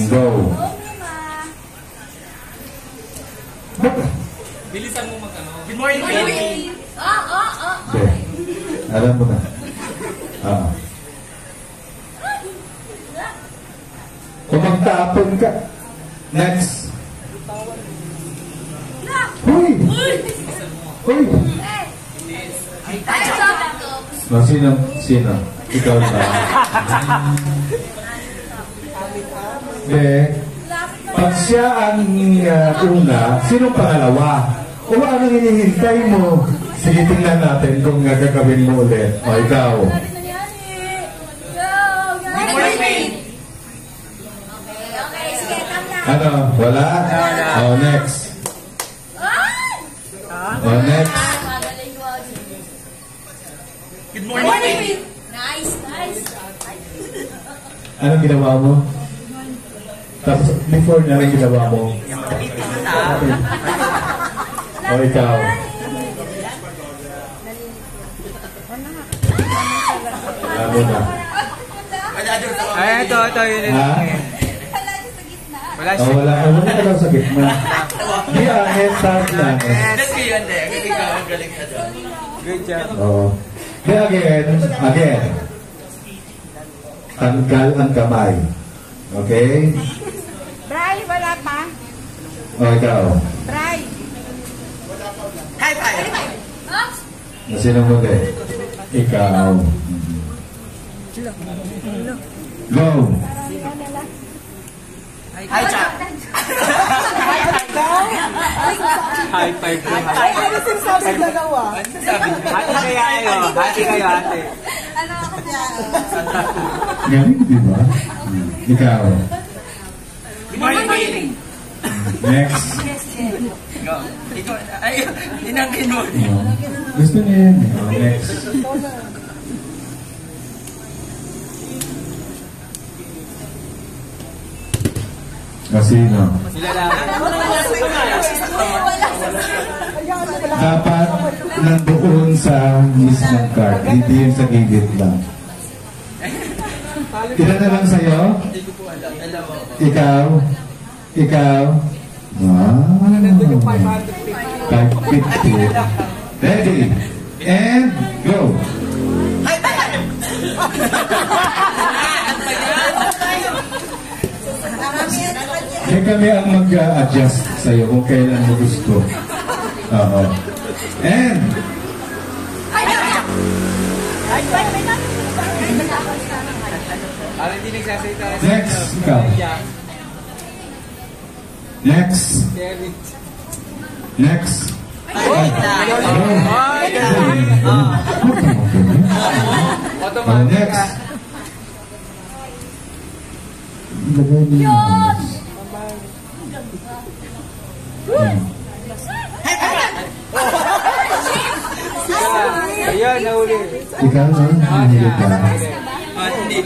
Go. Bilisan mo mag-ano. Good morning, baby. Okay. Alam mo na. Kung magtapon ka. Next. Huy! Huy! Sino? Sino? Ikaw na. Pag siya ang una, sinong pangalawa? O anong hinihintay mo? Sige, tingnan natin kung gagawin mo ulit. O, ikaw. Ano? Wala? O, next. O, next. Good morning. Nice. Anong ginawa mo? Tapos, before na anong ginawa mo? O, ikaw. Alam mo na. Ay, ito yun. Ha? Wala siya. Wala ka daw sa gitna. Di ahit, start lang. That's good yun, Dek. Ikaw, ang galing ka doon. Good job. Oo. Di again. Tanggal ang kamay. Okay? Bray, wala pa. O, ikaw. Bray. High five. Sino mo din? Ikaw. Go. Hi, Chap. High five. Ano sinasabi na gawa? Hati kayo, ate. Ano ako dyan? Galing, di ba? Ikaw. Good morning. Next. Ikaw, ay, inangkin mo. Gusto niya yan. Next. Sino? Dapat nandoon sa mismong card, hindi yung sa gilid lang. Ilan na lang sa'yo? Ikaw? Wow. 550. Ready? And go! Kaya kami ang mag-adjust sa'yo kung kailan mo gusto. Oo. And next, ikaw. Next. Next. Lagay mo yung Ayan, nahuli. ikaw na? Hindi ka. Hindi.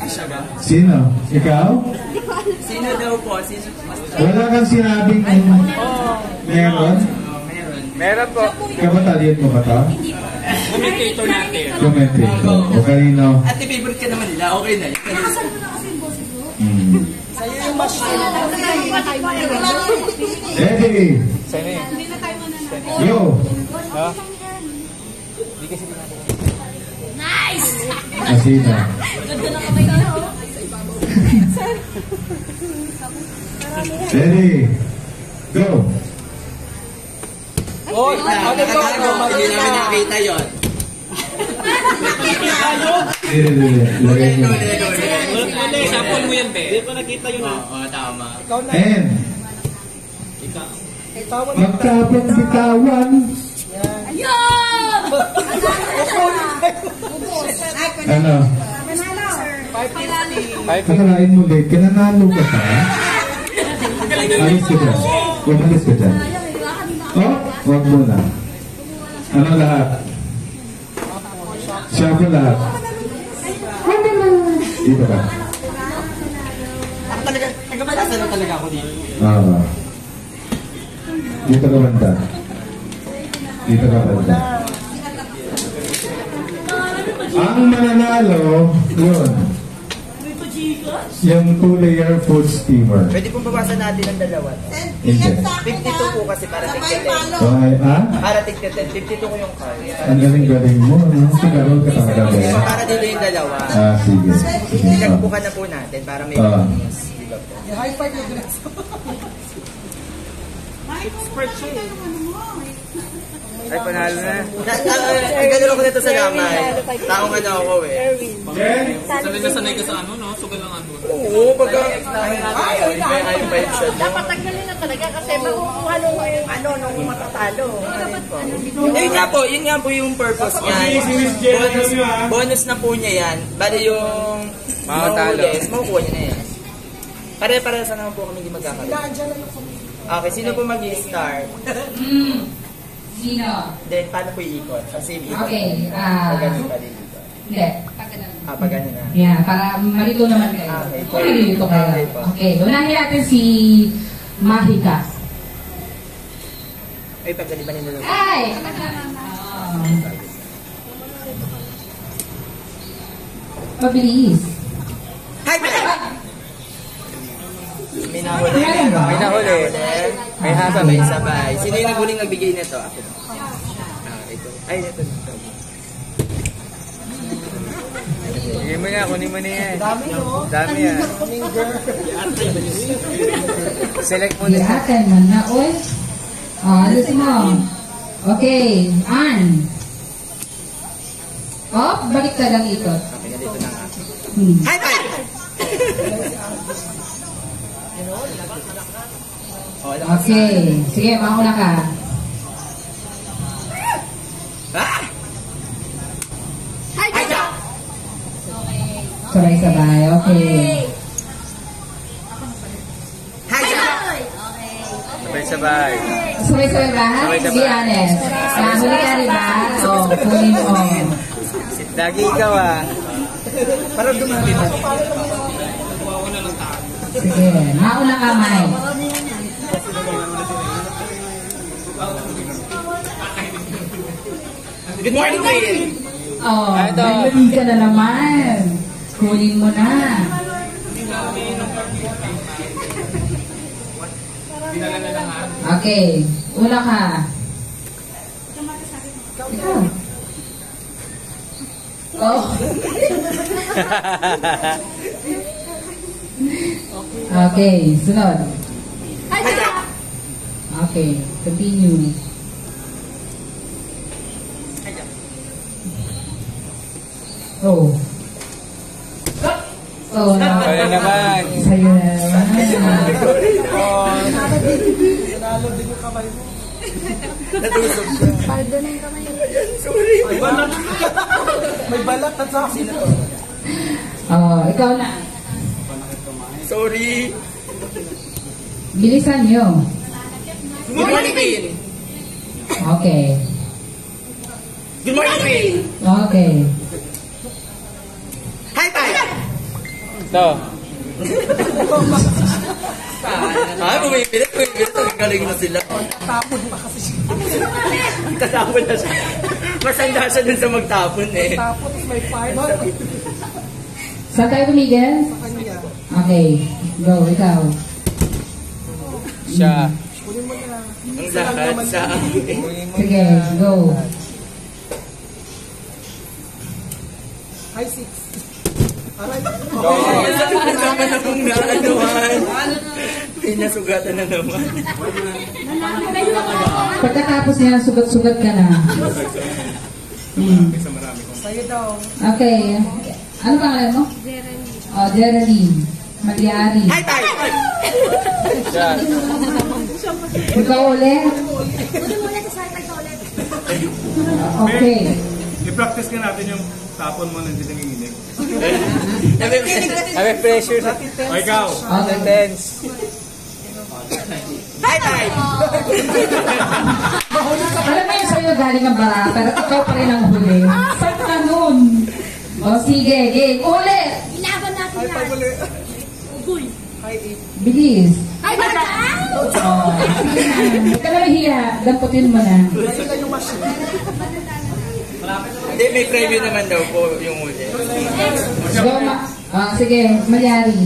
Siya ba? Sino? Ikaw? Sino daw po? Sino? Wala kang sinabing meron? Meron po. Kabatalyan mo ba ito? Commentator natin. Commentator. O kanino? Ate, favorite ka naman nila. Okay na. Nakasal ko na kasi yung boses ko. Sa'yo yung machine. Ready? Hindi na tayo mananap. Yo! Nice! Sino? Ganda na kamay na. Ready? Go! Oh, ano ito? Hindi namin nakita yun. Lagay mo. Sample mo yan, be. Hindi pa nakita yun. Oo, tama. And magtapang bitawan. Ayun! Ano? Akalain mo late ka, nanalo ka pa. Alis ka dyan. Umalis ka dyan. Oh, wag mo na. Ano lahat? Siya ko lahat. Dito ka. Ako talaga, nagkamalasa na talaga ako dito. Dito ka banda. Dito ka banda. Ang mananalo, yun. Yung 2-layer food steamer. Pwede pong bawasan natin ng dalawa. Hindi. 52 po kasi para tigtitin. Okay, Para tigtitin. 52 ko yung card. Ang galing-galing mo, ano? Sigarol ka talaga ba? So, para dito yung dalawa. Sige. Sige. Pinagbukan na po natin para may bonus. Diba po? Expert siya eh. Ay, panalo na. Ang gano'n ako nito sa lamay. Taong ano ako eh. Sanay ka sa ano, no? Sugal lang ano. Oo, pagka... May high five siya. Dapat tanggalin na talaga kasi makukuha nung ano, nung matatalo. Yun nga po yung purpose niya. Bonus na po niya yan. Bali yung mahulis, makukuha niya na yan. Pare-pare sa naman po kami hindi magkakaroon. Okay, sino po mag-i-start? Sino? Then, paano po i-ikot? Kasi ikot. Okay. Pagano pa din dito. Hindi. Pagano na. Yeah, para malito naman kayo. Okay. Malito kayo. Okay po. Okay, unahin natin si Mahika. Ay, pagdali ba nila? Ay! Mabilis. Hi, may nahuli. May nahuli. May sabay, sabay. Sino yung naghuling nagbigay nito? Ako. Ito. Ay, ito. Kunin mo na, kunin mo na yan. Dami yan. Select mo na. Iatan man na, oy. Alis mo. Okay, Ann. Balik ka lang ikot. Okay, na dito na nga. Hi, bye! Okay. Sige, mauna ka. Hi, Jack! Sabay-sabay. Okay. Hi, Jack! Sabay-sabay. Sabay-sabay ba? Sabay-sabay. Be honest. Nahuli ka rin ba? O, kunin mo. Lagi ikaw Parang dumami na. Sige, mauna ka, Mike. Good morning, Queen! Oh, naglabi ka na naman. Kunin mo na. Okay, una ka. Ikaw. Oh. Okay, sunod. Okay, continue. Oh. Oh, no. Sa'yo naman. Sa'yo naman. Nanalo din yung kamay mo. Natusog siya. Pardon na yung kamay. Sorry. May balat. May balat at sa akin. Oh, ikaw na. Sorry. Bilisan nyo. Good morning, Queen. Okay. Good morning, Queen. Okay. Hi, Pai. Ito. Pumipilit. Ang galing na sila. Tapon pa kasi siya. Tatapon na siya. Masanda siya dun sa magtapon eh. Tapon, may fire. Saan tayo tumigil? Okay. Go, ikaw. Siya. Ang lahat sa akin. Sige, go. Hi, 6. Nasugatan naman akong naanuhan. Pinasugatan na naman. Pagkatapos niya, sugat-sugat ka na. Sa'yo daw. Okay. Ano pangalan mo? Geraldine. Oh, Geraldine. Magyari. Hi, Pai! Siya. Ikaw ulit. Buti mo ulit sa side ulit. Okay. I-practice ka natin yung tapon mo ng nanginginig. May pressure sa O ikaw. Okay. tense. Hi, Pai! Alam mo yun sa'yo galing ang bara, pero ikaw pa rin ang huli. Saan ka nun? O sige, game. Ulit! Ilaban natin yan. Ugoy. Bilis. Ay, bata! Oh, sige na. Huwag ka na mahiya. Damputin mo na. Hindi, may preview naman daw po yung uli. Go, Sige, Malyari.